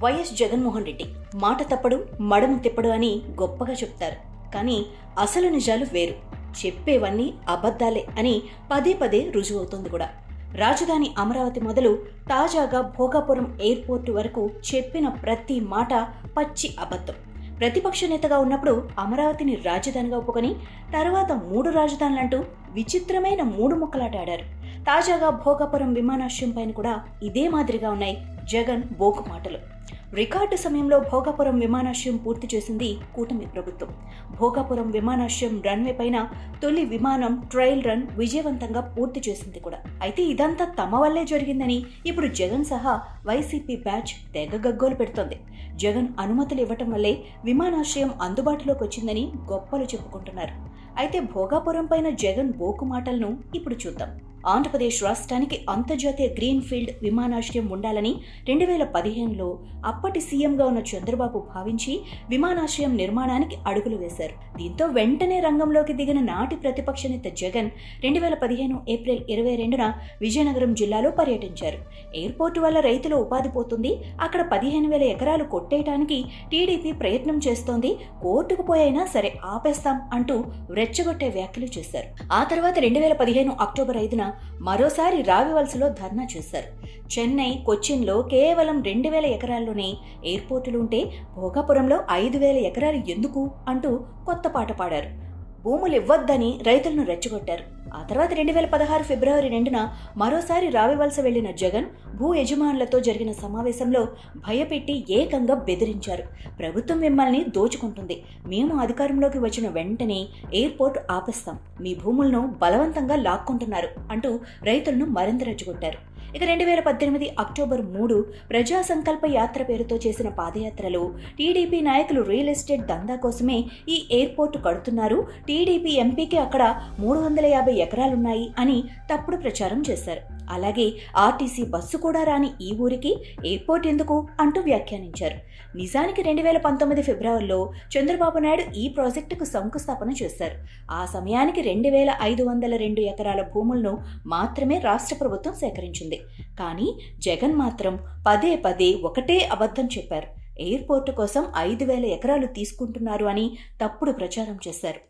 YS Jaganmohan Reddy మాట తప్పడు, మడమ తిప్పడు అని గొప్పగా చెప్తారు. కానీ అసలు నిజాలు వేరు. చెప్పేవన్నీ అబద్ధాలే అని పదే పదే రుజువవుతోంది కూడా. రాజధాని అమరావతి మొదలు తాజాగా భోగాపురం ఎయిర్పోర్టు వరకు చెప్పిన ప్రతి మాట పచ్చి అబద్ధం. ప్రతిపక్ష నేతగా ఉన్నప్పుడు అమరావతిని రాజధానిగా ఒప్పుకొని తర్వాత 3 రాజధానులంటూ విచిత్రమైన 3 ముక్కలాట ఆడారు. తాజాగా భోగాపురం విమానాశ్రయం పైన కూడా ఇదే మాదిరిగా ఉన్నాయి జగన్ బోకు మాటలు. రికార్డు సమయంలో భోగాపురం విమానాశ్రయం పూర్తి చేసింది కూటమి ప్రభుత్వం. భోగాపురం విమానాశ్రయం రన్వే పైన తొలి విమానం ట్రయల్ రన్ విజయవంతంగా పూర్తి చేసింది కూడా. అయితే ఇదంతా తమ వల్లే జరిగిందని ఇప్పుడు జగన్ సహా వైసీపీ బ్యాచ్ తెగ గగ్గోలు పెడుతోంది. జగన్ అనుమతులు ఇవ్వటం వల్లే విమానాశ్రయం అందుబాటులోకి వచ్చిందని గొప్పలు చెప్పుకుంటున్నారు. అయితే భోగాపురం పైన జగన్ బోకు మాటలను ఇప్పుడు చూద్దాం. ఆంధ్రప్రదేశ్ రాష్ట్రానికి అంతర్జాతీయ గ్రీన్ ఫీల్డ్ విమానాశ్రయం ఉండాలని 2015లో అప్పటి సీఎంగా ఉన్న చంద్రబాబు భావించి విమానాశ్రయం నిర్మాణానికి అడుగులు వేశారు. దీంతో వెంటనే రంగంలోకి దిగిన నాటి ప్రతిపక్ష నేత జగన్ 2015 ఏప్రిల్ 22న విజయనగరం జిల్లాలో పర్యటించారు. ఎయిర్పోర్టు వల్ల రైతుల ఉపాధి పోతుంది, అక్కడ 15,000 ఎకరాలు కొట్టేయటానికి టీడీపీ ప్రయత్నం చేస్తోంది, కోర్టుకు పోయైనా సరే ఆపేస్తాం అంటూ రెచ్చగొట్టే వ్యాఖ్యలు చేశారు. ఆ తర్వాత 2015 అక్టోబర్ 5న మరోసారి రావివలసలో ధర్నా చేశారు. చెన్నై, కొచ్చిన్లో కేవలం 2,000 ఎకరాల్లోనే ఎయిర్పోర్టులు ఉంటే భోగాపురంలో 5,000 ఎకరాలు ఎందుకు అంటూ కొత్త పాట పాడారు. భూములు ఇవ్వొద్దని రైతులను రెచ్చగొట్టారు. ఆ తర్వాత 2016 ఫిబ్రవరి 2న మరోసారి రావివలస వెళ్లిన జగన్ భూ యజమానులతో జరిగిన సమావేశంలో భయపెట్టి ఏకంగా బెదిరించారు. ప్రభుత్వం మిమ్మల్ని దోచుకుంటుంది, మేము అధికారంలోకి వచ్చిన వెంటనే ఎయిర్పోర్ట్ ఆపేస్తాం, మీ భూములను బలవంతంగా లాక్కుంటున్నారు అంటూ రైతులను మరింత రెచ్చగొట్టారు. ఇక 2018 అక్టోబర్ 3 ప్రజా సంకల్ప యాత్ర పేరుతో చేసిన పాదయాత్రలో టీడీపీ నాయకులు రియల్ ఎస్టేట్ దందా కోసమే ఈ ఎయిర్పోర్టు కడుతున్నారు, టీడీపీ ఎంపీకి అక్కడ 350 ఎకరాలున్నాయి అని తప్పుడు ప్రచారం చేశారు. అలాగే ఆర్టీసీ బస్సు కూడా రాని ఈ ఊరికి ఎయిర్పోర్ట్ ఎందుకు అంటూ వ్యాఖ్యానించారు. నిజానికి 2019 ఫిబ్రవరిలో చంద్రబాబు నాయుడు ఈ ప్రాజెక్టుకు శంకుస్థాపన చేశారు. ఆ సమయానికి 2,502 ఎకరాల భూములను మాత్రమే రాష్ట్ర ప్రభుత్వం సేకరించింది. కానీ జగన్ మాత్రం పదే పదే ఒకటే అబద్ధం చెప్పారు. ఎయిర్పోర్టు కోసం 5,000 ఎకరాలు తీసుకుంటున్నారు అని తప్పుడు ప్రచారం చేశారు.